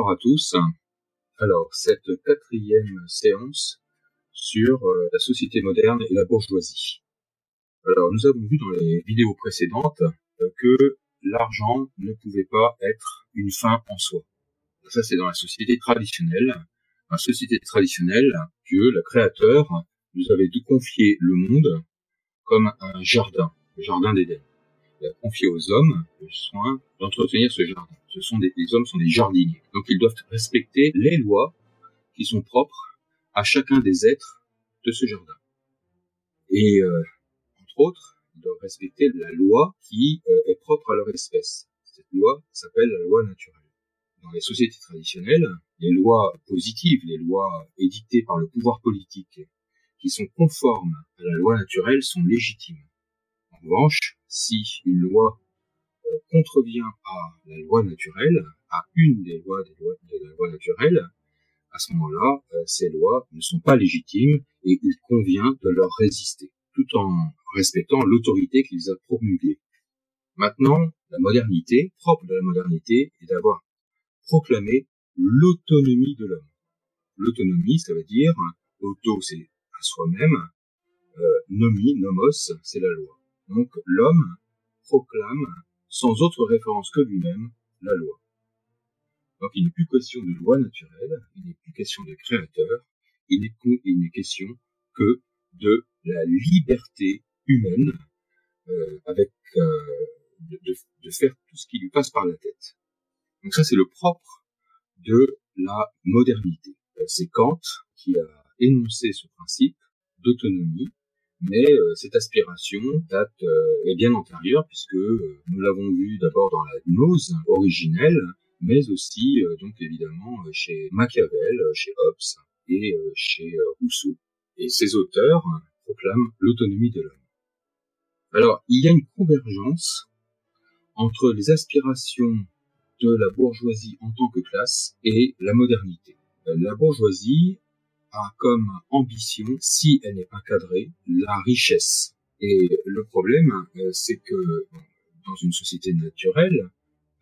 Bonsoir à tous. Alors, cette quatrième séance sur la société moderne et la bourgeoisie. Alors, nous avons vu dans les vidéos précédentes que l'argent ne pouvait pas être une fin en soi. Ça, c'est dans la société traditionnelle. Dans la société traditionnelle, Dieu, le Créateur, nous avait confié le monde comme un jardin, le jardin d'Éden. Il a confié aux hommes le soin d'entretenir ce jardin. Les hommes sont des jardiniers. Donc ils doivent respecter les lois qui sont propres à chacun des êtres de ce jardin. Et entre autres, ils doivent respecter la loi qui est propre à leur espèce. Cette loi s'appelle la loi naturelle. Dans les sociétés traditionnelles, les lois positives, les lois édictées par le pouvoir politique, qui sont conformes à la loi naturelle, sont légitimes. En revanche, si une loi contrevient à la loi naturelle, à une des lois de la loi naturelle, à ce moment-là, ces lois ne sont pas légitimes et il convient de leur résister, tout en respectant l'autorité qui les a promulguées. Maintenant, la modernité, propre de la modernité, est d'avoir proclamé l'autonomie de l'homme. L'autonomie, ça veut dire, auto, c'est à soi-même, nomi, nomos, c'est la loi. Donc l'homme proclame, sans autre référence que lui-même, la loi. Donc il n'est plus question de loi naturelle, il n'est plus question de créateur, il n'est question que de la liberté humaine, de faire tout ce qui lui passe par la tête. Donc ça, c'est le propre de la modernité. C'est Kant qui a énoncé ce principe d'autonomie, mais cette aspiration est bien antérieure puisque nous l'avons vu d'abord dans la gnose originelle, mais aussi donc évidemment chez Machiavel, chez Hobbes et chez Rousseau. Et ces auteurs proclament l'autonomie de l'homme. Alors, il y a une convergence entre les aspirations de la bourgeoisie en tant que classe et la modernité. La bourgeoisie a comme ambition, si elle n'est pas cadrée, la richesse. Et le problème, c'est que dans une société naturelle,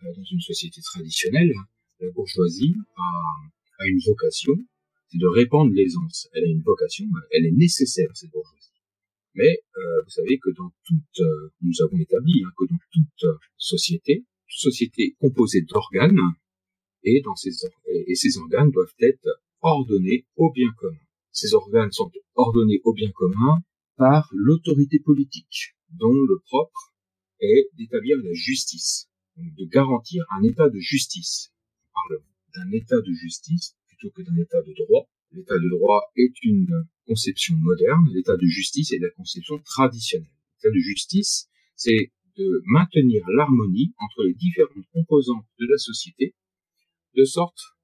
dans une société traditionnelle, la bourgeoisie a une vocation, c'est de répandre l'aisance. Elle a une vocation, elle est nécessaire, cette bourgeoisie. Mais vous savez que nous avons établi que dans toute société composée d'organes, et ces organes doivent être ordonnés au bien commun. Ces organes sont ordonnés au bien commun par l'autorité politique, dont le propre est d'établir la justice, donc de garantir un état de justice. On parle d'un état de justice plutôt que d'un état de droit. L'état de droit est une conception moderne, l'état de justice est la conception traditionnelle. L'état de justice, c'est de maintenir l'harmonie entre les différentes composantes de la société, de sorte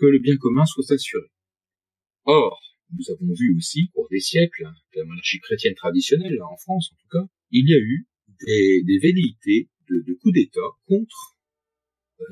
que le bien commun soit assuré. Or, nous avons vu aussi, au cours des siècles, la monarchie chrétienne traditionnelle, en France en tout cas, il y a eu des velléités de coups d'État contre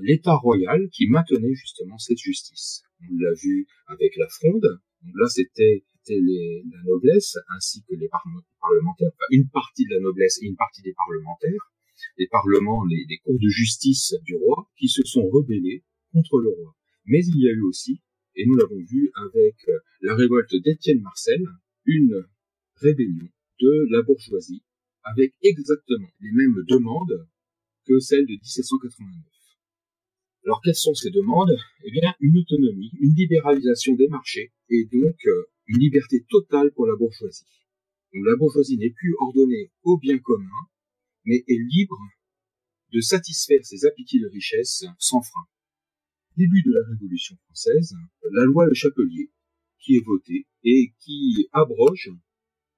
l'État royal qui maintenait justement cette justice. On l'a vu avec la Fronde, donc là c'était la noblesse ainsi que les parlementaires, enfin une partie de la noblesse et une partie des parlementaires, les parlements, les cours de justice du roi qui se sont rebellés contre le roi. Mais il y a eu aussi, et nous l'avons vu avec la révolte d'Étienne Marcel, une rébellion de la bourgeoisie avec exactement les mêmes demandes que celles de 1789. Alors, quelles sont ces demandes? Eh bien, une autonomie, une libéralisation des marchés, et donc une liberté totale pour la bourgeoisie. Donc, la bourgeoisie n'est plus ordonnée au bien commun, mais est libre de satisfaire ses appétits de richesse sans frein. Début de la Révolution française, la loi Le Chapelier, qui est votée et qui abroge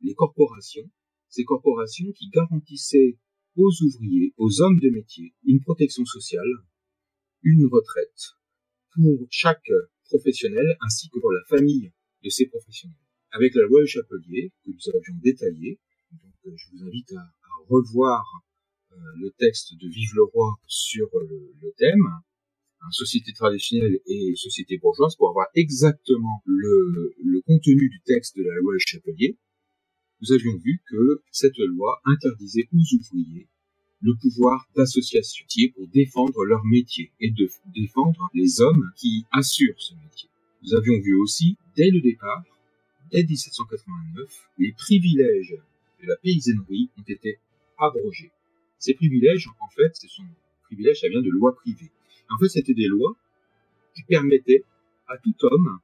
les corporations, ces corporations qui garantissaient aux ouvriers, aux hommes de métier, une protection sociale, une retraite pour chaque professionnel ainsi que pour la famille de ces professionnels. Avec la loi Le Chapelier, que nous avions détaillée, donc je vous invite à revoir le texte de Vive le Roi sur le thème, société traditionnelle et société bourgeoise, pour avoir exactement le contenu du texte de la loi Le Chapelier. Nous avions vu que cette loi interdisait aux ouvriers le pouvoir d'association pour défendre leur métier et de défendre les hommes qui assurent ce métier. Nous avions vu aussi, dès le départ, dès 1789, les privilèges de la paysannerie ont été abrogés. Ces privilèges, en fait, privilèges, ça vient de lois privées. En fait, c'était des lois qui permettaient à tout homme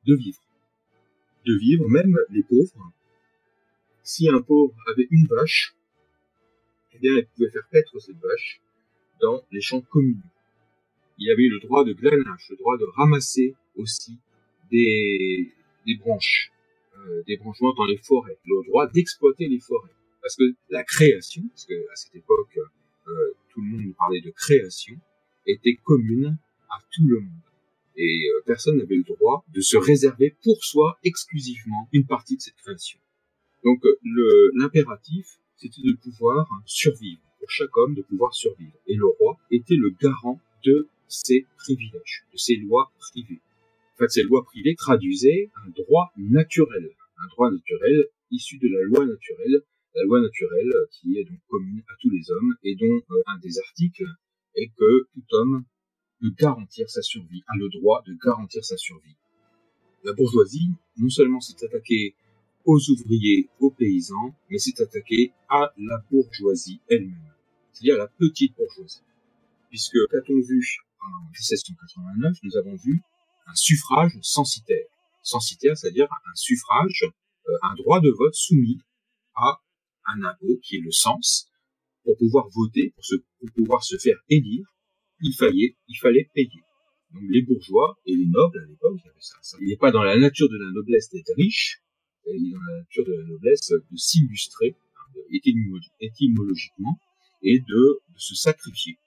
de vivre. De vivre, même les pauvres. Si un pauvre avait une vache, eh bien, il pouvait faire paître cette vache dans les champs communaux. Il avait le droit de glanage, le droit de ramasser aussi des branches, des branchements dans les forêts, le droit d'exploiter les forêts. Parce que la création, parce que à cette époque, tout le monde parlait de création, était commune à tout le monde. Et personne n'avait le droit de se réserver pour soi exclusivement une partie de cette création. Donc l'impératif, c'était de pouvoir survivre, pour chaque homme de pouvoir survivre. Et le roi était le garant de ces privilèges, de ces lois privées. En fait, ces lois privées traduisaient un droit naturel issu de la loi naturelle qui est donc commune à tous les hommes et dont un des articles est que tout homme peut garantir sa survie, a le droit de garantir sa survie. La bourgeoisie, non seulement s'est attaquée aux ouvriers, aux paysans, mais s'est attaquée à la bourgeoisie elle-même, c'est-à-dire à la petite bourgeoisie. Puisque, qu'a-t-on vu en 1789, nous avons vu un suffrage censitaire. Censitaire, c'est-à-dire un suffrage, un droit de vote soumis à un impôt qui est le cens. Pour pouvoir voter, pour pouvoir se faire élire, il fallait payer. Donc les bourgeois et les nobles à l'époque, il y avait ça. Il n'est pas dans la nature de la noblesse d'être riche, il est dans la nature de la noblesse de s'illustrer, étymologiquement, et de se sacrifier.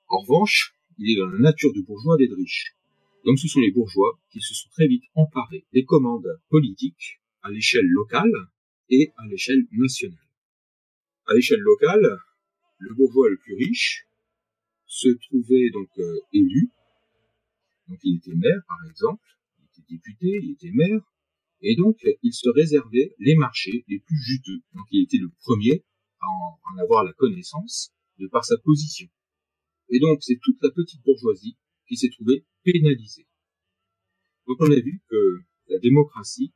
En revanche, il est dans la nature du bourgeois d'être riche. Donc ce sont les bourgeois qui se sont très vite emparés des commandes politiques à l'échelle locale et à l'échelle nationale. À l'échelle locale, le bourgeois le plus riche se trouvait donc élu. Donc il était maire, par exemple, il était député, il était maire, et donc il se réservait les marchés les plus juteux. Donc il était le premier à en avoir la connaissance de par sa position. Et donc c'est toute la petite bourgeoisie qui s'est trouvée pénalisée. Donc on a vu que la démocratie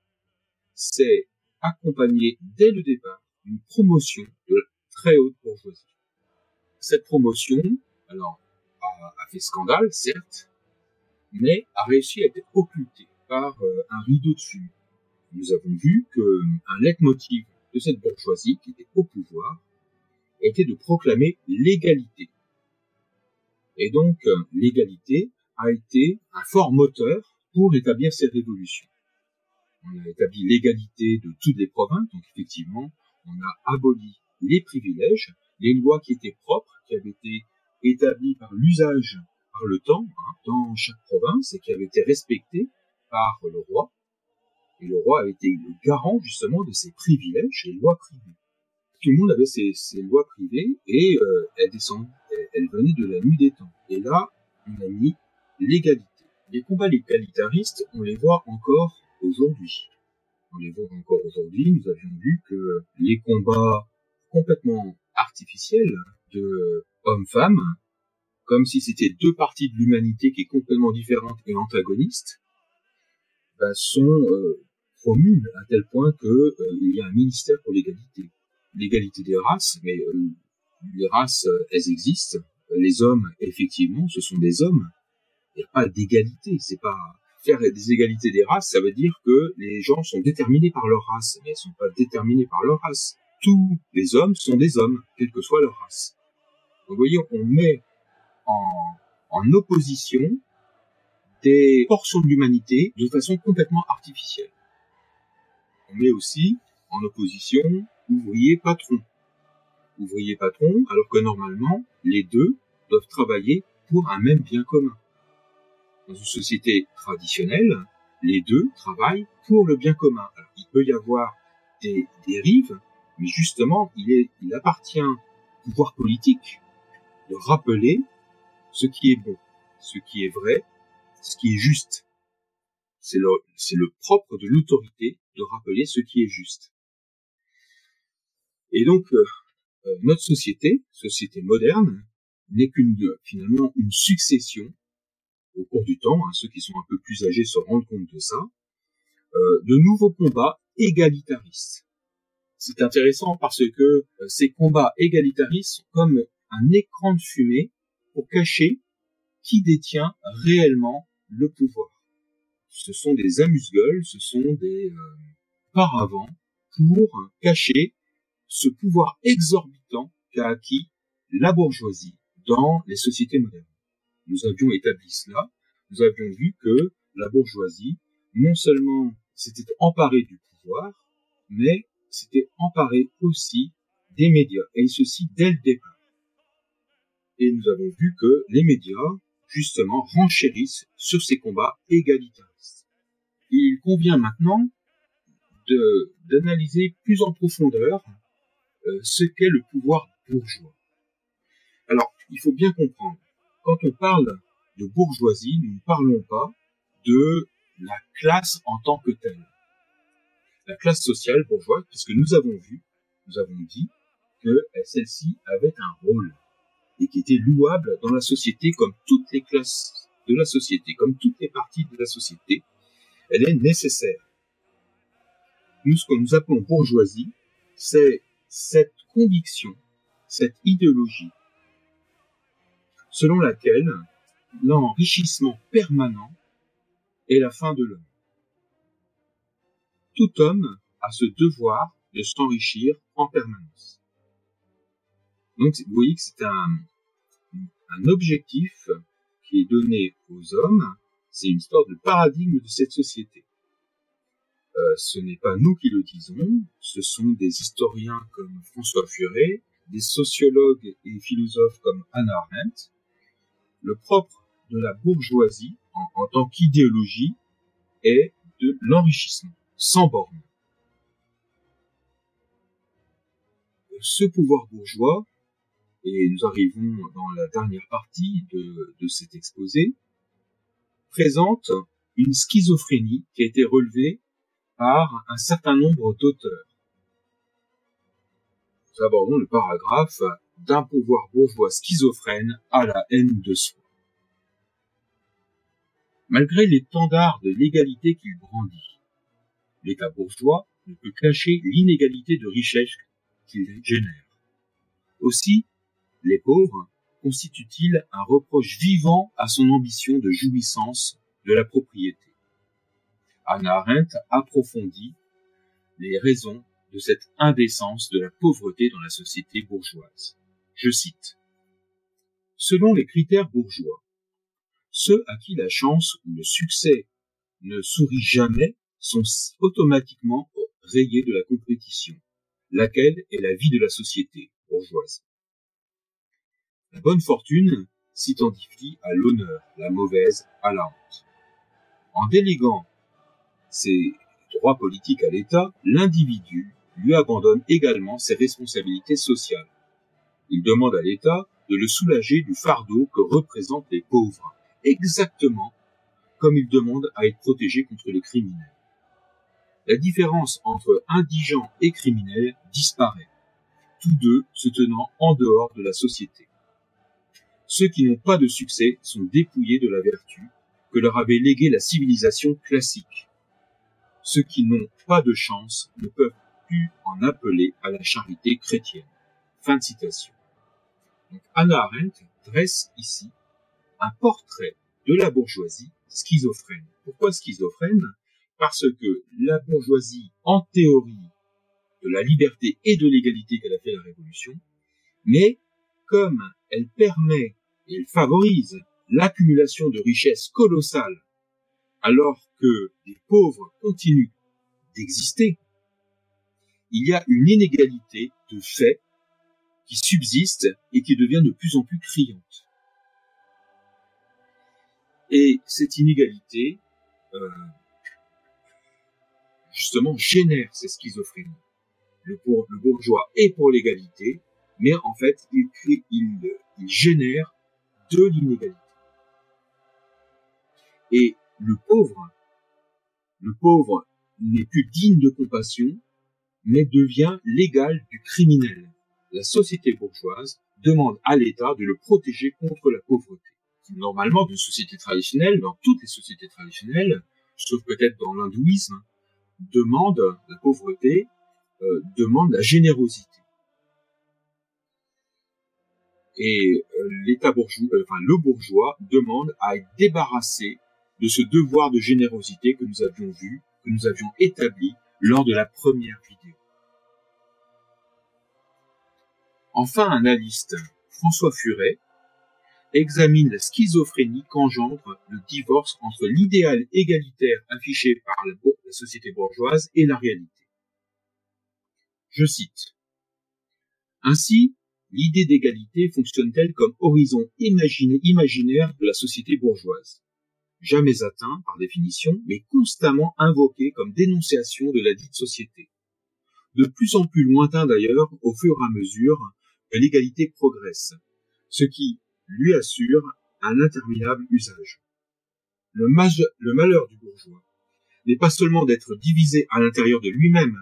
s'est accompagnée dès le départ d'une promotion de la très haute bourgeoisie. Cette promotion, alors, a fait scandale, certes, mais a réussi à être occultée par un rideau de fumée. Nous avons vu qu'un leitmotiv de cette bourgeoisie qui était au pouvoir était de proclamer l'égalité. Et donc, l'égalité a été un fort moteur pour établir ces révolutions. On a établi l'égalité de toutes les provinces, donc effectivement, on a aboli les privilèges, les lois qui étaient propres, qui avaient été établies par l'usage, par le temps, dans chaque province, et qui avaient été respectées par le roi. Et le roi a été le garant, justement, de ces privilèges, les lois privées. Tout le monde avait ces lois privées, et elles venaient de la nuit des temps. Et là, on a mis l'égalité. Les combats égalitaristes, on les voit encore aujourd'hui. Nous avions vu que les combats complètement artificiels de hommes-femmes, comme si c'était deux parties de l'humanité qui est complètement différente et antagonistes, sont promus à tel point que il y a un ministère pour l'égalité. L'égalité des races, mais les races, elles existent. Les hommes, effectivement, ce sont des hommes. Il n'y a pas d'égalité, c'est pas... Faire des égalités des races, ça veut dire que les gens sont déterminés par leur race, mais ils ne sont pas déterminés par leur race. Tous les hommes sont des hommes, quelle que soit leur race. Donc, vous voyez, on met en opposition des portions de l'humanité de façon complètement artificielle. On met aussi en opposition ouvriers-patrons. Ouvriers-patrons, alors que normalement, les deux doivent travailler pour un même bien commun. Dans une société traditionnelle, les deux travaillent pour le bien commun. Alors, il peut y avoir des dérives, mais justement, il appartient au pouvoir politique de rappeler ce qui est bon, ce qui est vrai, ce qui est juste. C'est le propre de l'autorité de rappeler ce qui est juste. Et donc, notre société moderne, n'est finalement une succession, au cours du temps, ceux qui sont un peu plus âgés se rendent compte de ça, de nouveaux combats égalitaristes. C'est intéressant parce que ces combats égalitaristes sont comme un écran de fumée pour cacher qui détient réellement le pouvoir. Ce sont des amuse-gueules, ce sont des paravents pour cacher ce pouvoir exorbitant qu'a acquis la bourgeoisie dans les sociétés modernes. Nous avions établi cela, nous avions vu que la bourgeoisie, non seulement s'était emparée du pouvoir, mais s'était emparée aussi des médias, et ceci dès le départ. Et nous avons vu que les médias, justement, renchérissent sur ces combats égalitaristes. Il convient maintenant d'analyser plus en profondeur ce qu'est le pouvoir bourgeois. Alors, il faut bien comprendre, quand on parle de bourgeoisie, nous ne parlons pas de la classe en tant que telle. La classe sociale bourgeoise, puisque nous avons dit que celle-ci avait un rôle et qui était louable dans la société comme toutes les classes de la société, comme toutes les parties de la société, elle est nécessaire. Nous, ce que nous appelons bourgeoisie, c'est cette conviction, cette idéologie, selon laquelle l'enrichissement permanent est la fin de l'homme. Tout homme a ce devoir de s'enrichir en permanence. Donc, vous voyez que c'est un objectif qui est donné aux hommes, c'est une sorte de paradigme de cette société. Ce n'est pas nous qui le disons, ce sont des historiens comme François Furet, des sociologues et philosophes comme Hannah Arendt. Le propre de la bourgeoisie, en tant qu'idéologie, est de l'enrichissement, sans borne. Ce pouvoir bourgeois, et nous arrivons dans la dernière partie de cet exposé, présente une schizophrénie qui a été relevée par un certain nombre d'auteurs. Nous abordons le paragraphe d'un pouvoir bourgeois schizophrène à la haine de soi. Malgré l'étendard de l'égalité qu'il brandit, l'État bourgeois ne peut cacher l'inégalité de richesse qu'il génère. Aussi, les pauvres constituent-ils un reproche vivant à son ambition de jouissance de la propriété. Hannah Arendt approfondit les raisons de cette indécence de la pauvreté dans la société bourgeoise. Je cite. Selon les critères bourgeois, ceux à qui la chance ou le succès ne sourit jamais sont automatiquement rayés de la compétition, laquelle est la vie de la société bourgeoise. La bonne fortune s'identifie à l'honneur, la mauvaise à la honte. En déléguant ses droits politiques à l'État, l'individu lui abandonne également ses responsabilités sociales. Il demande à l'État de le soulager du fardeau que représentent les pauvres, exactement comme il demande à être protégé contre les criminels. La différence entre indigents et criminels disparaît, tous deux se tenant en dehors de la société. Ceux qui n'ont pas de succès sont dépouillés de la vertu que leur avait léguée la civilisation classique. Ceux qui n'ont pas de chance ne peuvent plus en appeler à la charité chrétienne. Fin de citation. Donc, Hannah Arendt dresse ici un portrait de la bourgeoisie schizophrène. Pourquoi schizophrène? Parce que la bourgeoisie, en théorie, de la liberté et de l'égalité qu'elle a fait la Révolution, mais comme elle permet et elle favorise l'accumulation de richesses colossales alors que les pauvres continuent d'exister, il y a une inégalité de fait qui subsiste et qui devient de plus en plus criante. Et cette inégalité, justement, génère ces schizophrénies. Le bourgeois est pour l'égalité, mais en fait, il génère de l'inégalité. Et le pauvre n'est plus digne de compassion, mais devient l'égal du criminel. la société bourgeoise demande à l'État de le protéger contre la pauvreté. Normalement, dans une société traditionnelle, dans toutes les sociétés traditionnelles, sauf peut-être dans l'hindouisme, la pauvreté demande la générosité. Et l'État bourgeois, le bourgeois demande à être débarrassé de ce devoir de générosité que nous avions vu, que nous avions établi lors de la première vidéo. Enfin, un analyste, François Furet, examine la schizophrénie qu'engendre le divorce entre l'idéal égalitaire affiché par la société bourgeoise et la réalité. Je cite. Ainsi, l'idée d'égalité fonctionne-t-elle comme horizon imaginaire de la société bourgeoise, jamais atteint par définition, mais constamment invoqué comme dénonciation de la dite société. De plus en plus lointain d'ailleurs au fur et à mesure que l'égalité progresse, ce qui lui assure un interminable usage. Le malheur du bourgeois n'est pas seulement d'être divisé à l'intérieur de lui-même,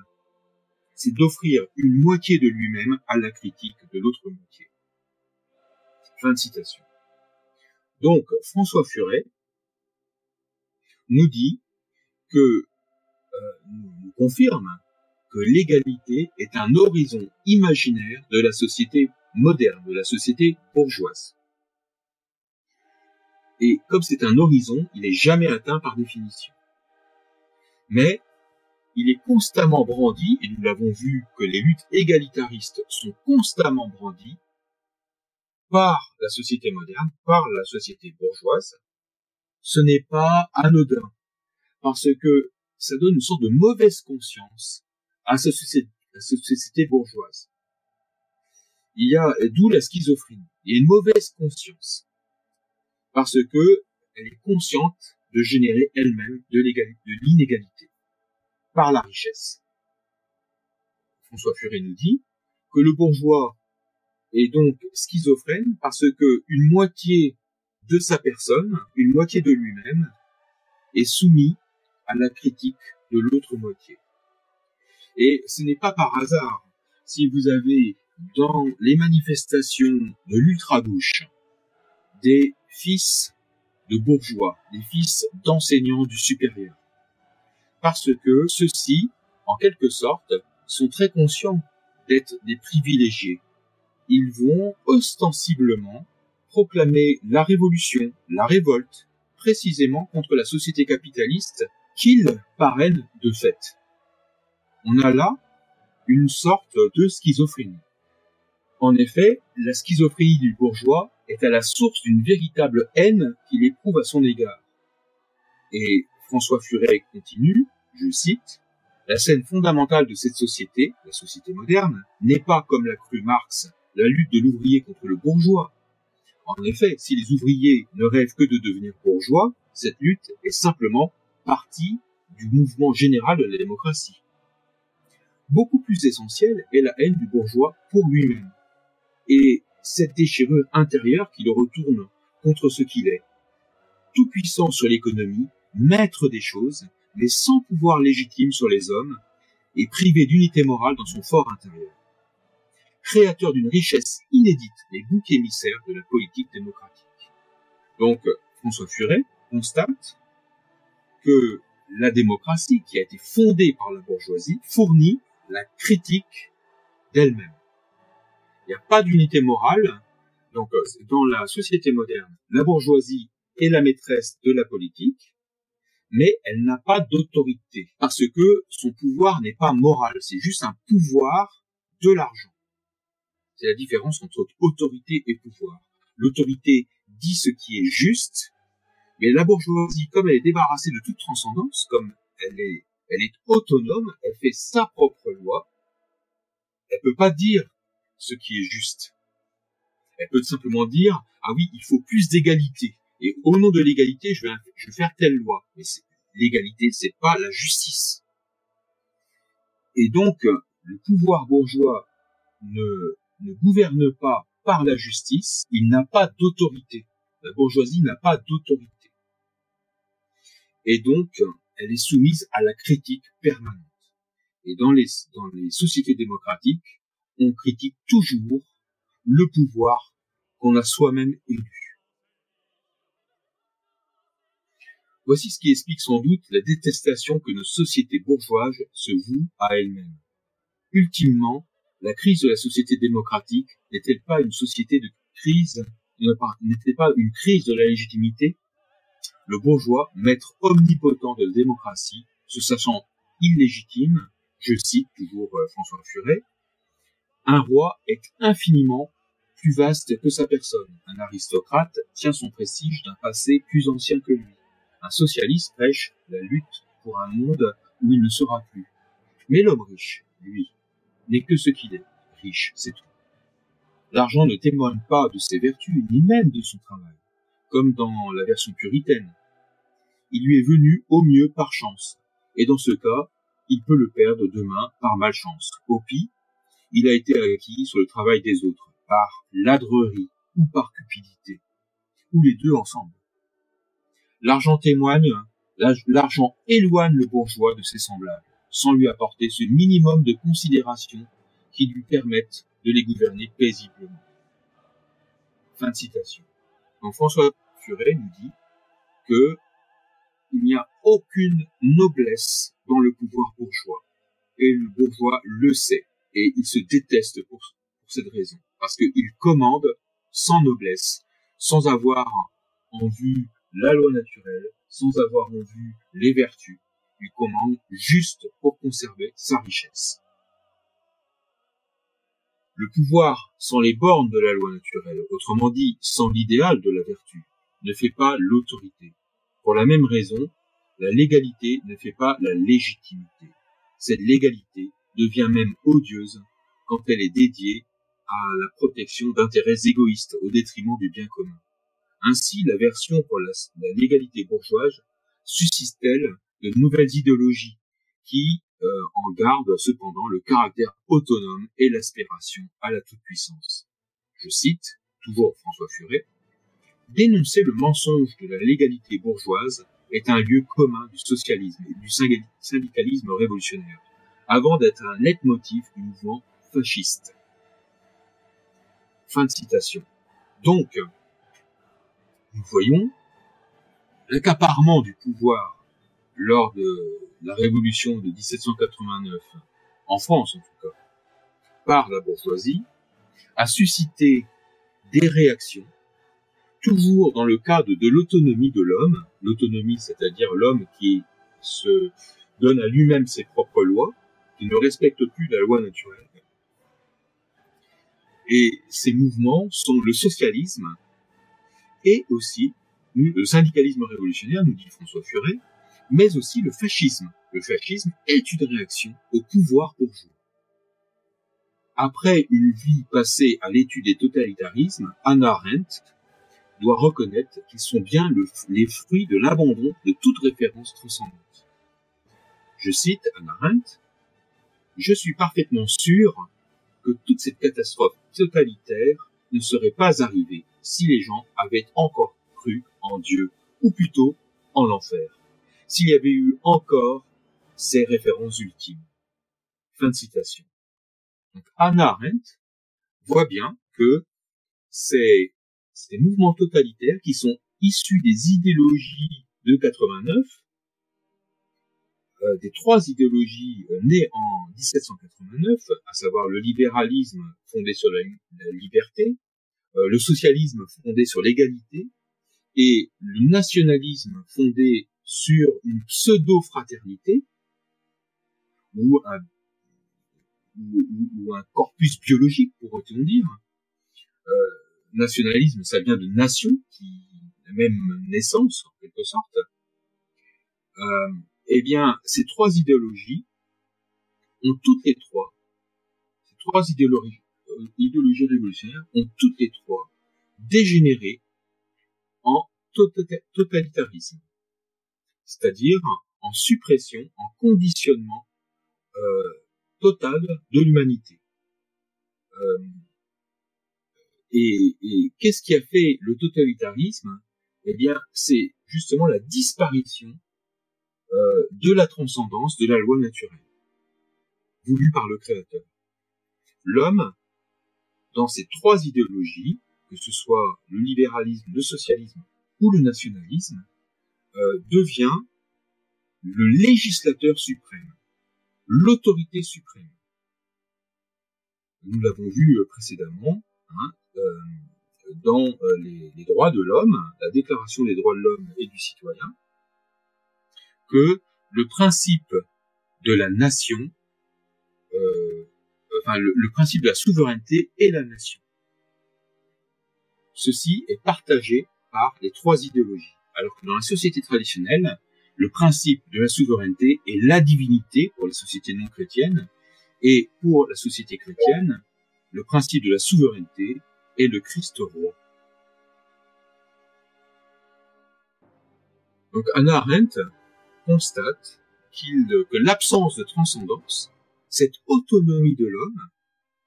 c'est d'offrir une moitié de lui-même à la critique de l'autre moitié. Fin de citation. Donc, François Furet nous dit nous confirme que l'égalité est un horizon imaginaire de la société moderne, de la société bourgeoise. Et comme c'est un horizon, il n'est jamais atteint par définition. Mais il est constamment brandi, et nous l'avons vu que les luttes égalitaristes sont constamment brandies par la société moderne, par la société bourgeoise. Ce n'est pas anodin, parce que ça donne une sorte de mauvaise conscience à cette société bourgeoise. Il y a, d'où la schizophrénie, il y a une mauvaise conscience, parce que elle est consciente de générer elle-même de l'inégalité par la richesse. François Furet nous dit que le bourgeois est donc schizophrène parce que une moitié de sa personne, une moitié de lui-même, est soumis à la critique de l'autre moitié. Et ce n'est pas par hasard si vous avez dans les manifestations de l'ultra-gauche des fils de bourgeois, des fils d'enseignants du supérieur. Parce que ceux-ci, en quelque sorte, sont très conscients d'être des privilégiés. Ils vont ostensiblement proclamer la révolution, la révolte, précisément contre la société capitaliste qu'ils parrainent de fait. On a là une sorte de schizophrénie. En effet, la schizophrénie du bourgeois est à la source d'une véritable haine qu'il éprouve à son égard. Et François Furet continue, je cite, « La scène fondamentale de cette société, la société moderne, n'est pas, comme l'a cru Marx, la lutte de l'ouvrier contre le bourgeois. En effet, si les ouvriers ne rêvent que de devenir bourgeois, cette lutte est simplement partie du mouvement général de la démocratie. Beaucoup plus essentielle est la haine du bourgeois pour lui-même, et cette déchirure intérieure qui le retourne contre ce qu'il est. Tout puissant sur l'économie, maître des choses, mais sans pouvoir légitime sur les hommes, et privé d'unité morale dans son fort intérieur. Créateur d'une richesse inédite, les boucs émissaires de la politique démocratique. » Donc, François Furet constate que la démocratie, qui a été fondée par la bourgeoisie, fournit la critique d'elle-même. Il n'y a pas d'unité morale. Donc, dans la société moderne, la bourgeoisie est la maîtresse de la politique, mais elle n'a pas d'autorité, parce que son pouvoir n'est pas moral, c'est juste un pouvoir de l'argent. C'est la différence entre autorité et pouvoir. L'autorité dit ce qui est juste, mais la bourgeoisie, comme elle est débarrassée de toute transcendance, comme elle est autonome, elle fait sa propre loi, elle peut pas dire ce qui est juste. Elle peut simplement dire, ah oui, il faut plus d'égalité. Et au nom de l'égalité, je vais faire telle loi. Mais l'égalité, c'est pas la justice. Et donc, le pouvoir bourgeois ne gouverne pas par la justice, il n'a pas d'autorité. La bourgeoisie n'a pas d'autorité. Et donc, elle est soumise à la critique permanente. Et dans les sociétés démocratiques, on critique toujours le pouvoir qu'on a soi-même élu. Voici ce qui explique sans doute la détestation que nos sociétés bourgeoises se vouent à elles-mêmes. Ultimement, la crise de la société démocratique n'est-elle pas une société de crise, n'était pas une crise de la légitimité? Le bourgeois, maître omnipotent de la démocratie, se sachant illégitime, je cite toujours François Furet, un roi est infiniment plus vaste que sa personne. Un aristocrate tient son prestige d'un passé plus ancien que lui. Un socialiste prêche la lutte pour un monde où il ne sera plus. Mais l'homme riche, lui, n'est que ce qu'il est. Riche, c'est tout. L'argent ne témoigne pas de ses vertus, ni même de son travail, comme dans la version puritaine. Il lui est venu au mieux par chance, et dans ce cas, il peut le perdre demain par malchance. Au pire, il a été acquis sur le travail des autres, par ladrerie ou par cupidité, ou les deux ensemble. L'argent témoigne, l'argent éloigne le bourgeois de ses semblables, sans lui apporter ce minimum de considération qui lui permette de les gouverner paisiblement. Fin de citation. Donc François Furet nous dit que il n'y a aucune noblesse dans le pouvoir bourgeois. Et le bourgeois le sait. Et il se déteste pour cette raison. Parce qu'il commande sans noblesse, sans avoir en vue la loi naturelle, sans avoir en vue les vertus. Il commande juste pour conserver sa richesse. Le pouvoir sans les bornes de la loi naturelle, autrement dit sans l'idéal de la vertu, ne fait pas l'autorité. Pour la même raison, la légalité ne fait pas la légitimité. Cette légalité devient même odieuse quand elle est dédiée à la protection d'intérêts égoïstes au détriment du bien commun. Ainsi, l'aversion pour la légalité bourgeoise suscite-t-elle de nouvelles idéologies qui en gardent cependant le caractère autonome et l'aspiration à la toute-puissance. Je cite, toujours François Furet, « Dénoncer le mensonge de la légalité bourgeoise est un lieu commun du socialisme et du syndicalisme révolutionnaire, avant d'être un leitmotiv du mouvement fasciste. » Fin de citation. Donc, nous voyons l'accaparement du pouvoir lors de la révolution de 1789, en France en tout cas, par la bourgeoisie, a suscité des réactions, toujours dans le cadre de l'autonomie de l'homme, l'autonomie c'est-à-dire l'homme qui se donne à lui-même ses propres lois, qui ne respecte plus la loi naturelle. Et ces mouvements sont le socialisme et aussi le syndicalisme révolutionnaire, nous dit François Furet, mais aussi le fascisme. Le fascisme est une réaction au pouvoir bourgeois. Après une vie passée à l'étude des totalitarismes, Hannah Arendt doit reconnaître qu'ils sont bien les fruits de l'abandon de toute référence transcendante. Je cite Hannah Arendt, « Je suis parfaitement sûr que toute cette catastrophe totalitaire ne serait pas arrivée si les gens avaient encore cru en Dieu, ou plutôt en l'enfer, s'il y avait eu encore ces références ultimes. » Fin de citation. Donc Hannah Arendt voit bien que ces mouvements totalitaires qui sont issus des idéologies de 89, des trois idéologies nées en 1789, à savoir le libéralisme fondé sur la liberté, le socialisme fondé sur l'égalité et le nationalisme fondé sur une pseudo-fraternité ou un corpus biologique, pourrait-on dire. Nationalisme, ça vient de nation, qui a la même naissance, en quelque sorte. Eh bien, ces trois idéologies ont toutes les trois, ces trois idéologies révolutionnaires ont toutes les trois dégénéré en totalitarisme, c'est-à-dire en suppression, en conditionnement total de l'humanité. Et qu'est-ce qui a fait le totalitarisme? Eh bien, c'est justement la disparition de la transcendance de la loi naturelle, voulue par le Créateur. l'homme, dans ces trois idéologies, que ce soit le libéralisme, le socialisme ou le nationalisme, devient le législateur suprême, l'autorité suprême. Nous l'avons vu précédemment, hein, dans les droits de l'homme, la Déclaration des droits de l'homme et du citoyen, que le principe de la nation, le principe de la souveraineté est la nation. Ceci est partagé par les trois idéologies. Alors que dans la société traditionnelle, le principe de la souveraineté est la divinité pour les sociétés non chrétiennes, et pour la société chrétienne, le principe de la souveraineté est le Christ roi. Donc Hannah Arendt constate que l'absence de transcendance, cette autonomie de l'homme,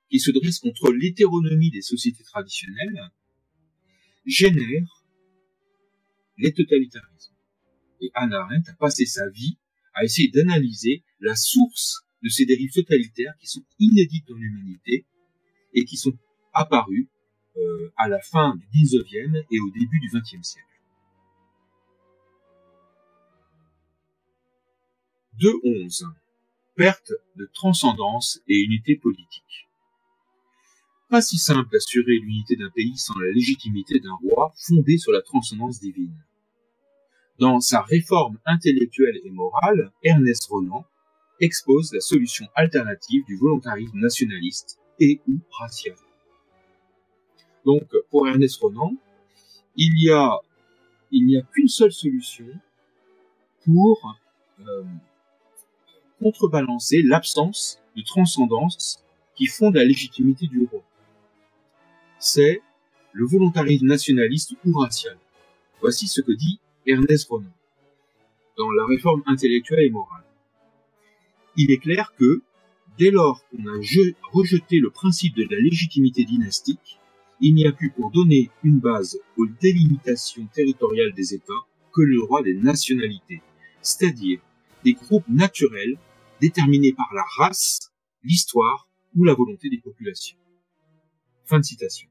qui se dresse contre l'hétéronomie des sociétés traditionnelles, génère les totalitarismes. Et Hannah Arendt a passé sa vie à essayer d'analyser la source de ces dérives totalitaires qui sont inédites dans l'humanité et qui sont apparues à la fin du 19e et au début du 20e siècle. 2.11. Perte de transcendance et unité politique. Pas si simple d'assurer l'unité d'un pays sans la légitimité d'un roi fondé sur la transcendance divine. Dans sa réforme intellectuelle et morale, Ernest Renan expose la solution alternative du volontarisme nationaliste et ou racial. Donc, pour Ernest Renan, il n'y a qu'une seule solution pour contrebalancer l'absence de transcendance qui fonde la légitimité du roi. C'est le volontarisme nationaliste ou racial. Voici ce que dit Ernest Renan dans la réforme intellectuelle et morale. Il est clair que, dès lors qu'on a rejeté le principe de la légitimité dynastique, il n'y a plus pour donner une base aux délimitations territoriales des États que le droit des nationalités, c'est-à-dire des groupes naturels déterminés par la race, l'histoire ou la volonté des populations. Fin de citation.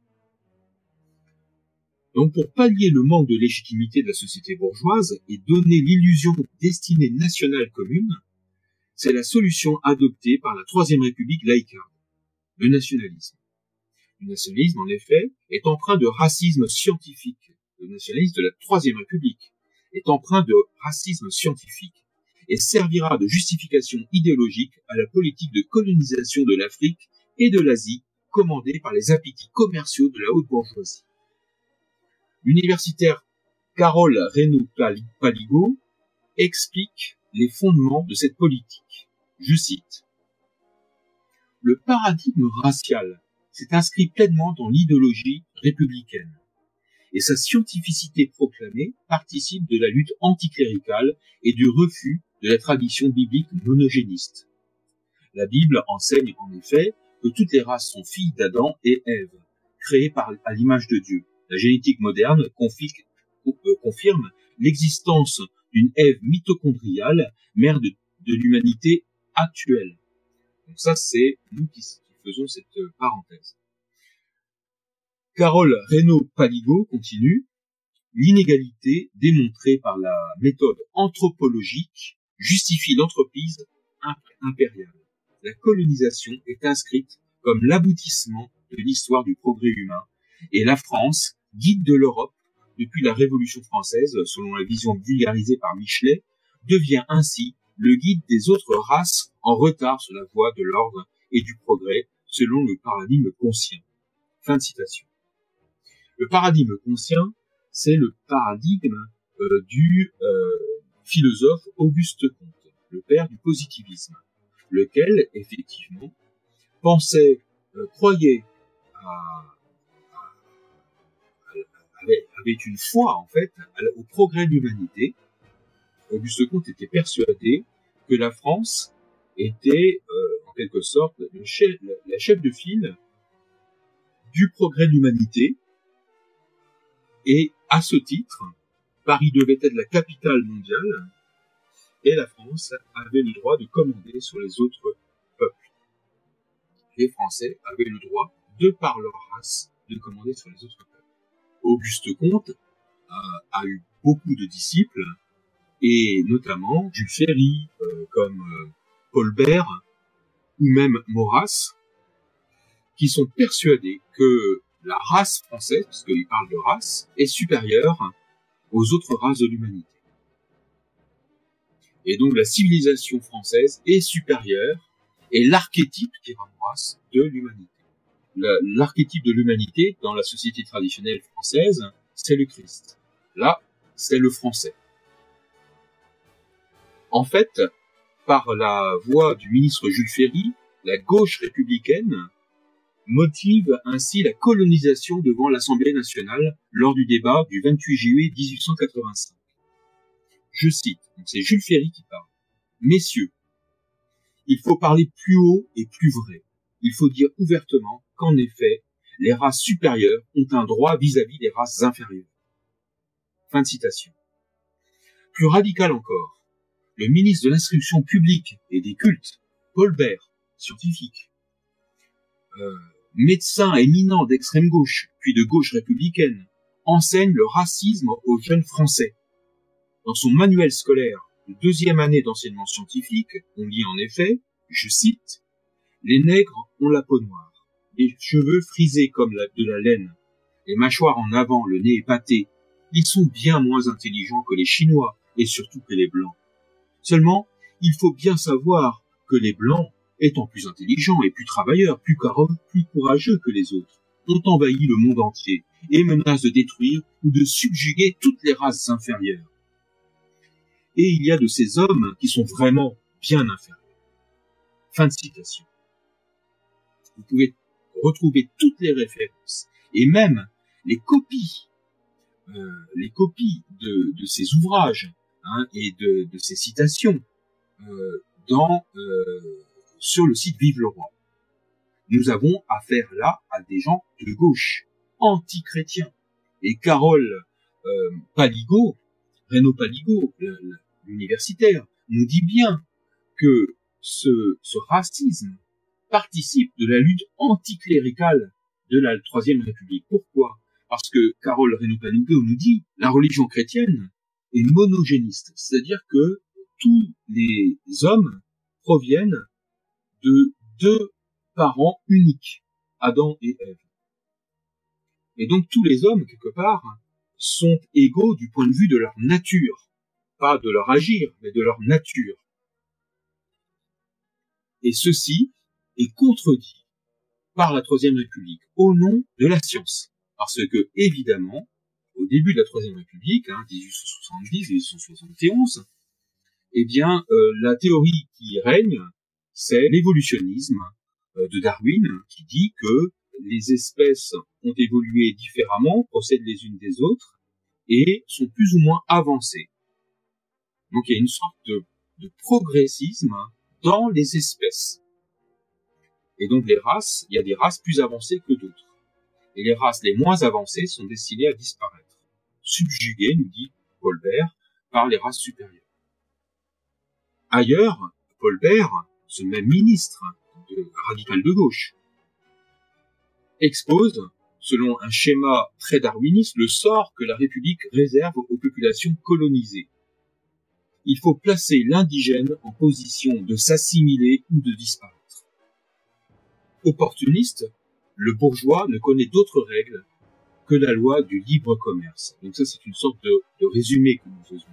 Donc pour pallier le manque de légitimité de la société bourgeoise et donner l'illusion de destinée nationale commune, c'est la solution adoptée par la Troisième République laïcarde, le nationalisme. Le nationalisme, en effet, est empreint de racisme scientifique. Le nationalisme de la Troisième République est empreint de racisme scientifique et servira de justification idéologique à la politique de colonisation de l'Afrique et de l'Asie commandée par les appétits commerciaux de la haute bourgeoisie. L'universitaire Carole Reynaud-Paligot explique les fondements de cette politique. Je cite. Le paradigme racial s'est inscrit pleinement dans l'idéologie républicaine et sa scientificité proclamée participe de la lutte anticléricale et du refus de la tradition biblique monogéniste. La Bible enseigne en effet que toutes les races sont filles d'Adam et Ève, créées à l'image de Dieu. La génétique moderne confirme l'existence d'une Ève mitochondriale, mère de l'humanité actuelle. Donc ça, c'est nous qui faisons cette parenthèse. Carole Reynaud-Paligot continue. L'inégalité démontrée par la méthode anthropologique justifie l'entreprise impériale. La colonisation est inscrite comme l'aboutissement de l'histoire du progrès humain et la France, guide de l'Europe depuis la Révolution française, selon la vision vulgarisée par Michelet, devient ainsi le guide des autres races en retard sur la voie de l'ordre et du progrès, selon le paradigme conscient. Fin de citation. Le paradigme conscient, c'est le paradigme du philosophe Auguste Comte, le père du positivisme, lequel, effectivement, croyait avait une foi, en fait, au progrès de l'humanité. Auguste Comte était persuadé que la France était, en quelque sorte, la chef de file du progrès de l'humanité, et à ce titre, Paris devait être la capitale mondiale, et la France avait le droit de commander sur les autres peuples. les Français avaient le droit, de par leur race, de commander sur les autres peuples. Auguste Comte a eu beaucoup de disciples, et notamment Jules Ferry, comme Paul Bert, ou même Maurras, qui sont persuadés que la race française, parce qu'il parle de race, est supérieure aux autres races de l'humanité. Et donc la civilisation française est supérieure, et l'archétype, dira Maurras, de l'humanité. L'archétype de l'humanité dans la société traditionnelle française, c'est le Christ. Là, c'est le français. En fait, par la voix du ministre Jules Ferry, la gauche républicaine motive ainsi la colonisation devant l'Assemblée nationale lors du débat du 28 juillet 1885. Je cite, donc c'est Jules Ferry qui parle. « Messieurs, il faut parler plus haut et plus vrai. Il faut dire ouvertement qu'en effet, les races supérieures ont un droit vis-à-vis des races inférieures. » Fin de citation. Plus radical encore, le ministre de l'Instruction publique et des cultes, Paul Bert, scientifique, médecin éminent d'extrême gauche, puis de gauche républicaine, enseigne le racisme aux jeunes Français. Dans son manuel scolaire de 2e année d'enseignement scientifique, on lit en effet, je cite, « Les nègres ont la peau noire, les cheveux frisés comme de la laine, les mâchoires en avant, le nez épaté. Ils sont bien moins intelligents que les Chinois et surtout que les Blancs. Seulement, il faut bien savoir que les Blancs, étant plus intelligents et plus travailleurs, plus courageux que les autres, ont envahi le monde entier et menacent de détruire ou de subjuguer toutes les races inférieures. Et il y a de ces hommes qui sont vraiment bien inférieurs. » Fin de citation. Vous pouvez retrouver toutes les références et même les copies de ces ouvrages et de ces citations sur le site Vive le Roi. Nous avons affaire là à des gens de gauche, anti-chrétiens. Et Carole Paligot, Renaud Paligot, l'universitaire, nous dit bien que ce racisme participe de la lutte anticléricale de la Troisième République. Pourquoi ? Parce que Carole Renaud-Paligot nous dit la religion chrétienne est monogéniste, c'est-à-dire que tous les hommes proviennent de 2 parents uniques, Adam et Ève. Et donc tous les hommes, quelque part, sont égaux du point de vue de leur nature, pas de leur agir, mais de leur nature. Et ceci est contredit par la Troisième République au nom de la science. Parce que, évidemment, au début de la Troisième République, 1870-1871, eh bien, la théorie qui règne, c'est l'évolutionnisme de Darwin, qui dit que les espèces ont évolué différemment, procèdent les unes des autres, et sont plus ou moins avancées. Donc il y a une sorte de progressisme dans les espèces. Et donc les races, il y a des races plus avancées que d'autres. Et les races les moins avancées sont destinées à disparaître, subjuguées, nous dit Paul Bert, par les races supérieures. Ailleurs, Paul Bert, ce même ministre radical de gauche, expose, selon un schéma très darwiniste, le sort que la République réserve aux populations colonisées. Il faut placer l'indigène en position de s'assimiler ou de disparaître. Opportuniste, le bourgeois ne connaît d'autres règles que la loi du libre commerce. Donc ça, c'est une sorte de résumé que nous faisons.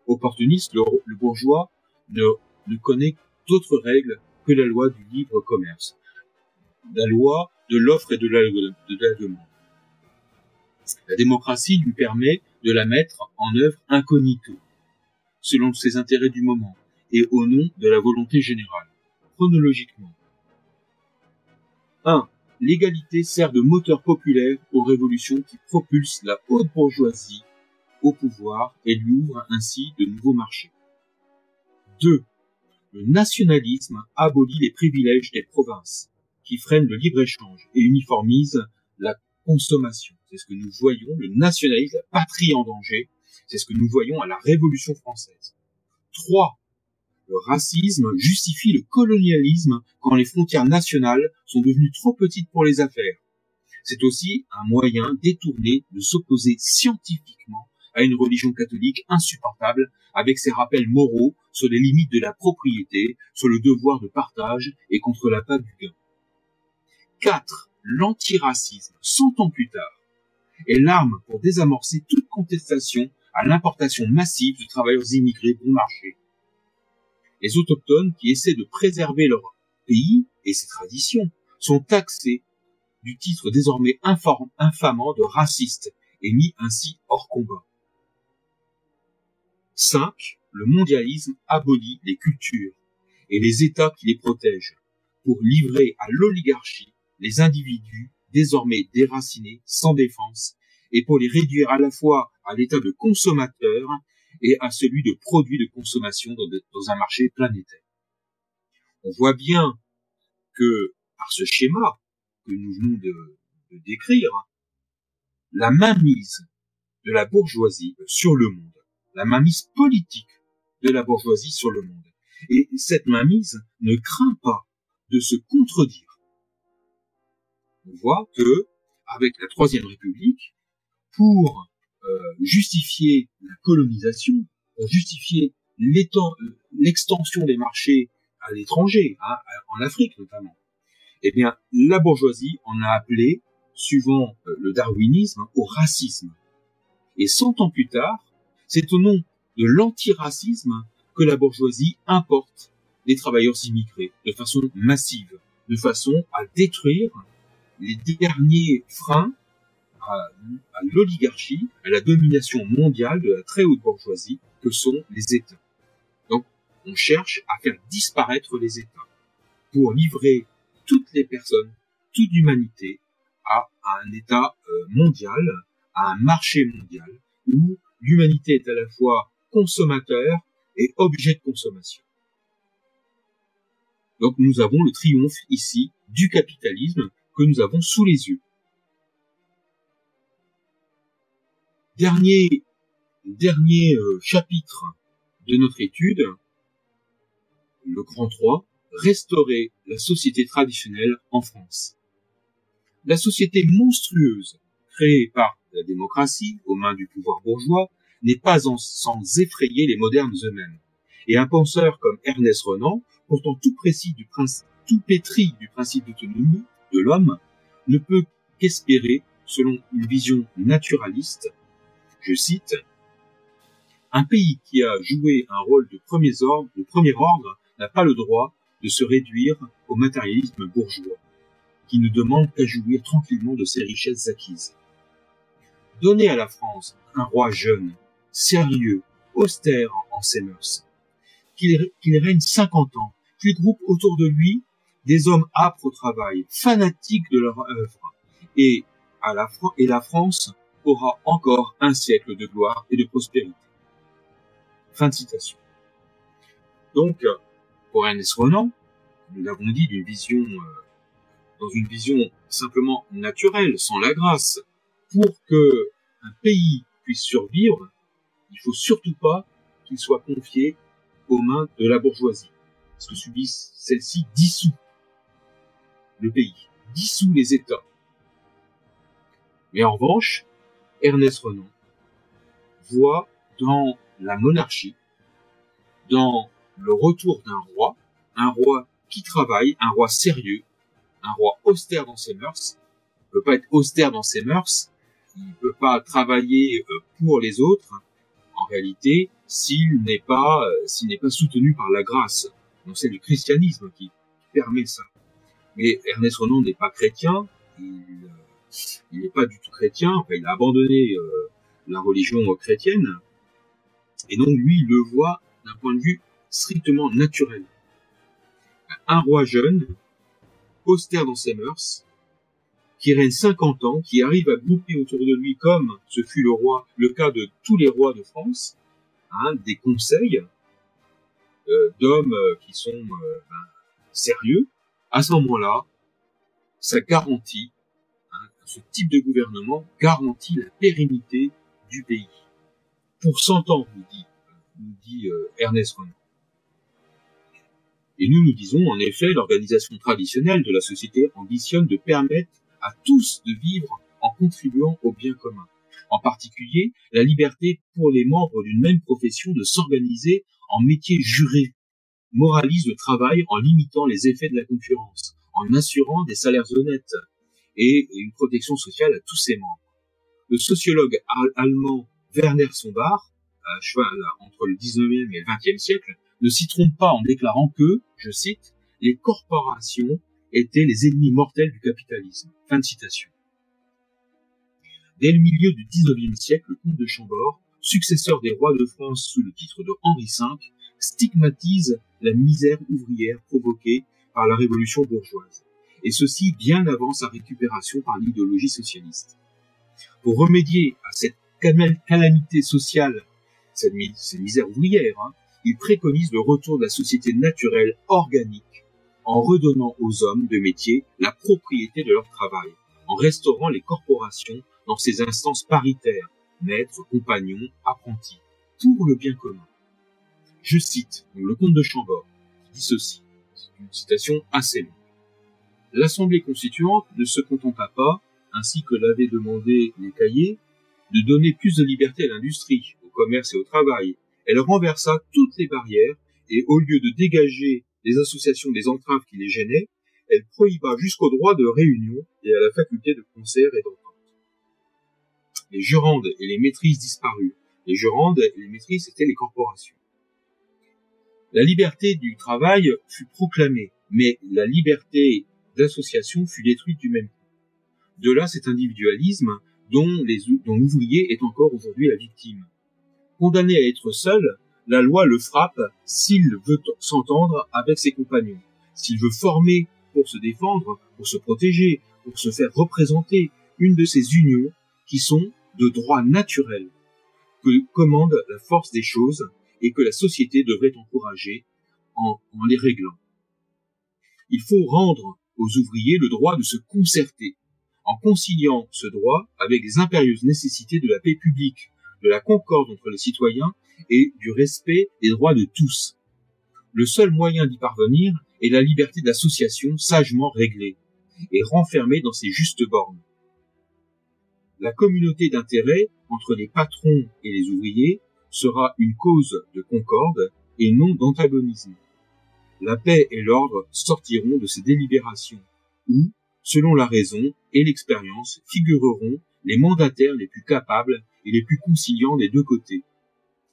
Opportuniste, le bourgeois ne connaît d'autres règles que la loi du libre commerce. La loi de l'offre et de la demande. La démocratie lui permet de la mettre en œuvre incognito, selon ses intérêts du moment, et au nom de la volonté générale, chronologiquement. 1. L'égalité sert de moteur populaire aux révolutions qui propulsent la haute bourgeoisie au pouvoir et lui ouvrent ainsi de nouveaux marchés. 2. Le nationalisme abolit les privilèges des provinces, qui freinent le libre-échange et uniformisent la consommation. C'est ce que nous voyons, le nationalisme, la patrie en danger, c'est ce que nous voyons à la Révolution française. 3. le racisme justifie le colonialisme quand les frontières nationales sont devenues trop petites pour les affaires. C'est aussi un moyen détourné de s'opposer scientifiquement à une religion catholique insupportable avec ses rappels moraux sur les limites de la propriété, sur le devoir de partage et contre l'appât du gain. 4. L'antiracisme, 100 ans plus tard, est l'arme pour désamorcer toute contestation à l'importation massive de travailleurs immigrés bon marché. Les autochtones qui essaient de préserver leur pays et ses traditions sont taxés du titre désormais infamant de raciste et mis ainsi hors combat. 5. Le mondialisme abolit les cultures et les États qui les protègent pour livrer à l'oligarchie les individus désormais déracinés, sans défense, et pour les réduire à la fois à l'état de consommateurs et à celui de produits de consommation dans un marché planétaire. On voit bien que, par ce schéma que nous venons de décrire, la mainmise de la bourgeoisie sur le monde, la mainmise politique de la bourgeoisie sur le monde. Et cette mainmise ne craint pas de se contredire. On voit que, avec la Troisième République, pour justifier la colonisation, pour justifier l'extension des marchés à l'étranger, en Afrique notamment, eh bien, la bourgeoisie en a appelé, suivant le darwinisme, au racisme. Et 100 ans plus tard, c'est au nom de l'antiracisme que la bourgeoisie importe les travailleurs immigrés de façon massive, de façon à détruire les derniers freins à l'oligarchie, à la domination mondiale de la très haute bourgeoisie que sont les États. Donc, on cherche à faire disparaître les États pour livrer toutes les personnes, toute l'humanité à un État mondial, à un marché mondial où l'humanité est à la fois consommateur et objet de consommation. Donc nous avons le triomphe ici du capitalisme que nous avons sous les yeux. Dernier chapitre de notre étude, le grand 3, restaurer la société traditionnelle en France. La société monstrueuse créée par la démocratie aux mains du pouvoir bourgeois n'est pas sans effrayer les modernes eux-mêmes. Et un penseur comme Ernest Renan, pourtant tout pétri du principe d'autonomie de l'homme, ne peut qu'espérer, selon une vision naturaliste, je cite, « Un pays qui a joué un rôle de premier ordre n'a pas le droit de se réduire au matérialisme bourgeois, qui ne demande qu'à jouir tranquillement de ses richesses acquises. Donner à la France un roi jeune, sérieux, austère en ses mœurs, qu'il règne 50 ans, qu'il groupe autour de lui des hommes âpres au travail, fanatiques de leur œuvre, et la France aura encore un siècle de gloire et de prospérité. » Fin de citation. Donc, pour Ernest Renan, nous l'avons dit dans une vision simplement naturelle, sans la grâce, pour que un pays puisse survivre, il faut surtout pas qu'il soit confié aux mains de la bourgeoisie, parce que celle-ci dissout le pays, dissout les États. Mais en revanche, Ernest Renan voit dans la monarchie, dans le retour d'un roi, un roi qui travaille, un roi sérieux, un roi austère dans ses mœurs. Il ne peut pas être austère dans ses mœurs, il ne peut pas travailler pour les autres, en réalité, s'il n'est pas soutenu par la grâce. Donc c'est le christianisme qui permet ça. Mais Ernest Renan n'est pas chrétien, il n'est pas du tout chrétien, enfin, il a abandonné la religion chrétienne, et donc lui, il le voit d'un point de vue strictement naturel. Un roi jeune, austère dans ses mœurs, qui règne 50 ans, qui arrive à grouper autour de lui, comme ce fut le cas de tous les rois de France, des conseils d'hommes qui sont sérieux. À ce moment-là, ça garantit, ce type de gouvernement garantit la pérennité du pays. Pour 100 ans, nous dit Ernest Renan. Et nous disons, en effet, l'organisation traditionnelle de la société ambitionne de permettre à tous de vivre en contribuant au bien commun. En particulier, la liberté pour les membres d'une même profession de s'organiser en métier juré moralise le travail en limitant les effets de la concurrence, en assurant des salaires honnêtes et une protection sociale à tous ses membres. Le sociologue allemand Werner Sombart, à cheval entre le 19e et le 20e siècle, ne s'y trompe pas en déclarant que, je cite, « les corporations étaient les ennemis mortels du capitalisme ». Fin de citation. Dès le milieu du 19e siècle, le comte de Chambord, successeur des rois de France sous le titre de Henri V, stigmatise la misère ouvrière provoquée par la révolution bourgeoise, et ceci bien avant sa récupération par l'idéologie socialiste. Pour remédier à cette calamité sociale, cette misère ouvrière, il préconise le retour de la société naturelle organique en redonnant aux hommes de métier la propriété de leur travail, en restaurant les corporations dans ces instances paritaires, maîtres, compagnons, apprentis, pour le bien commun. Je cite le comte de Chambord, qui dit ceci, c'est une citation assez longue. L'Assemblée constituante ne se contenta pas, ainsi que l'avaient demandé les cahiers, de donner plus de liberté à l'industrie, au commerce et au travail. Elle renversa toutes les barrières et, au lieu de dégager les associations des entraves qui les gênaient, elle prohiba jusqu'au droit de réunion et à la faculté de concert et d'entente. Les jurandes et les maîtrises disparurent. Les jurandes et les maîtrises étaient les corporations. La liberté du travail fut proclamée, mais la liberté d'association fut détruite du même coup. De là cet individualisme dont l'ouvrier est encore aujourd'hui la victime. Condamné à être seul, la loi le frappe s'il veut s'entendre avec ses compagnons, s'il veut former pour se défendre, pour se protéger, pour se faire représenter une de ces unions qui sont de droit naturel, que commande la force des choses et que la société devrait encourager en les réglant. Il faut rendre aux ouvriers le droit de se concerter, en conciliant ce droit avec les impérieuses nécessités de la paix publique, de la concorde entre les citoyens et du respect des droits de tous. Le seul moyen d'y parvenir est la liberté d'association sagement réglée et renfermée dans ses justes bornes. La communauté d'intérêt entre les patrons et les ouvriers sera une cause de concorde et non d'antagonisme. La paix et l'ordre sortiront de ces délibérations où, selon la raison et l'expérience, figureront les mandataires les plus capables et les plus conciliants des deux côtés.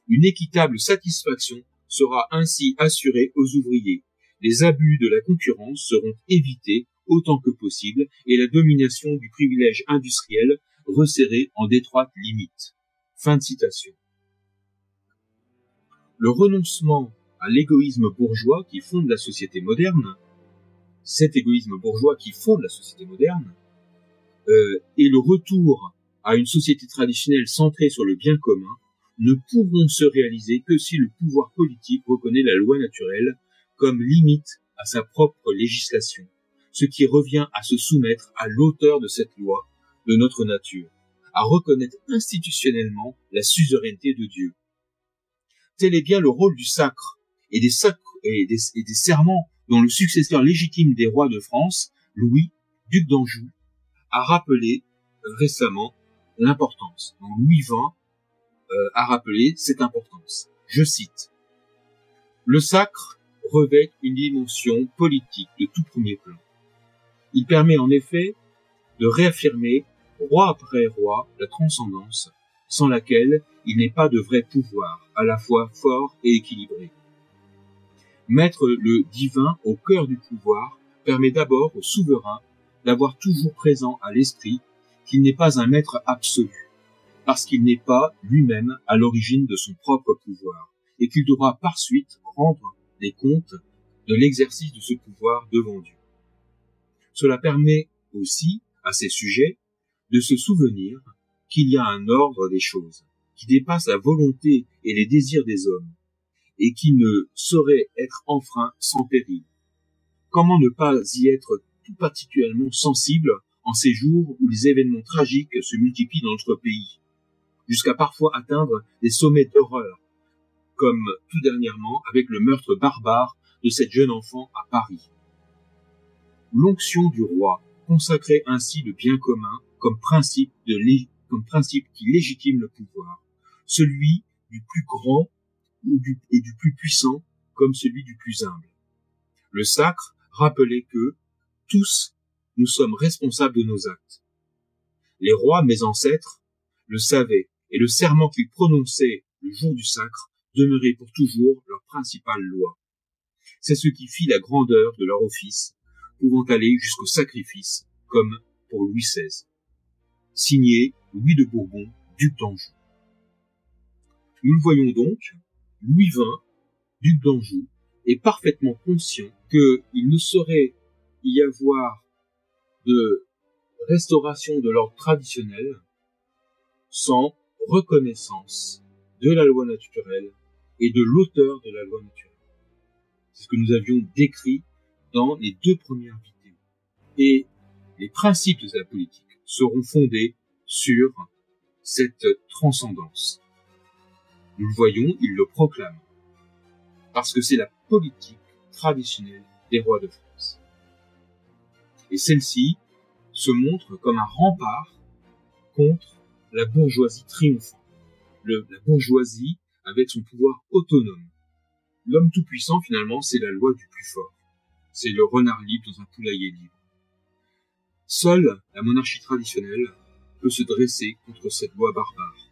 Une équitable satisfaction sera ainsi assurée aux ouvriers. Les abus de la concurrence seront évités autant que possible et la domination du privilège industriel resserrée en d'étroites limites. Fin de citation. Le renoncement à l'égoïsme bourgeois qui fonde la société moderne, cet égoïsme bourgeois qui fonde la société moderne, et le retour à une société traditionnelle centrée sur le bien commun ne pourront se réaliser que si le pouvoir politique reconnaît la loi naturelle comme limite à sa propre législation, ce qui revient à se soumettre à l'auteur de cette loi, de notre nature, à reconnaître institutionnellement la suzeraineté de Dieu. Tel est bien le rôle du sacre et des serments dont le successeur légitime des rois de France, Louis, duc d'Anjou, a rappelé récemment l'importance. Donc Louis XX a rappelé cette importance. Je cite. Le sacre revêt une dimension politique de tout premier plan. Il permet en effet de réaffirmer, roi après roi, la transcendance, sans laquelle il n'est pas de vrai pouvoir, à la fois fort et équilibré. Mettre le divin au cœur du pouvoir permet d'abord au souverain d'avoir toujours présent à l'esprit qu'il n'est pas un maître absolu, parce qu'il n'est pas lui-même à l'origine de son propre pouvoir, et qu'il devra par suite rendre des comptes de l'exercice de ce pouvoir devant Dieu. Cela permet aussi à ces sujets de se souvenir qu'il y a un ordre des choses, qui dépasse la volonté et les désirs des hommes, et qui ne saurait être enfreint sans péril. Comment ne pas y être tout particulièrement sensible en ces jours où les événements tragiques se multiplient dans notre pays, jusqu'à parfois atteindre des sommets d'horreur, comme tout dernièrement avec le meurtre barbare de cette jeune enfant à Paris. L'onction du roi consacrait ainsi le bien commun comme principe qui légitime le pouvoir, celui du plus grand et du plus puissant comme celui du plus humble. Le sacre rappelait que tous nous sommes responsables de nos actes. Les rois, mes ancêtres, le savaient, et le serment qu'ils prononçaient le jour du sacre demeurait pour toujours leur principale loi. C'est ce qui fit la grandeur de leur office, pouvant aller jusqu'au sacrifice, comme pour Louis XVI. Signé Louis de Bourbon, duc d'Anjou. Nous le voyons donc, Louis XX, duc d'Anjou, est parfaitement conscient qu'il ne saurait y avoir de restauration de l'ordre traditionnel sans reconnaissance de la loi naturelle et de l'auteur de la loi naturelle. C'est ce que nous avions décrit dans les 2 premières vidéos. Et les principes de la politique seront fondés sur cette transcendance. Nous le voyons, il le proclame, parce que c'est la politique traditionnelle des rois de France. Et celle-ci se montre comme un rempart contre la bourgeoisie triomphante, la bourgeoisie avec son pouvoir autonome. L'homme tout-puissant, finalement, c'est la loi du plus fort. C'est le renard libre dans un poulailler libre. Seule la monarchie traditionnelle peut se dresser contre cette loi barbare.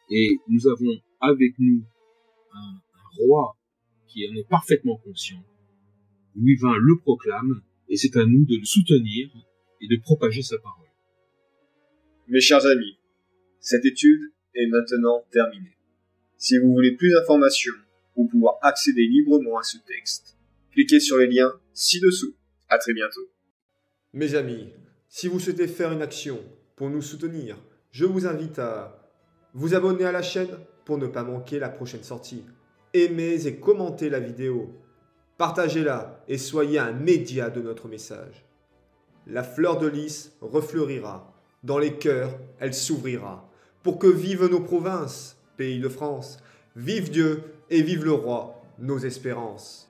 Et nous avons avec nous un roi qui en est parfaitement conscient. Louis XX le proclame, et c'est à nous de le soutenir et de propager sa parole. Mes chers amis, cette étude est maintenant terminée. Si vous voulez plus d'informations ou pouvoir accéder librement à ce texte, cliquez sur les liens ci-dessous. À très bientôt. Mes amis, si vous souhaitez faire une action pour nous soutenir, je vous invite à vous abonner à la chaîne pour ne pas manquer la prochaine sortie. Aimez et commentez la vidéo. Partagez-la et soyez un média de notre message. La fleur de lys refleurira. Dans les cœurs, elle s'ouvrira. Pour que vivent nos provinces, pays de France. Vive Dieu et vive le roi, nos espérances.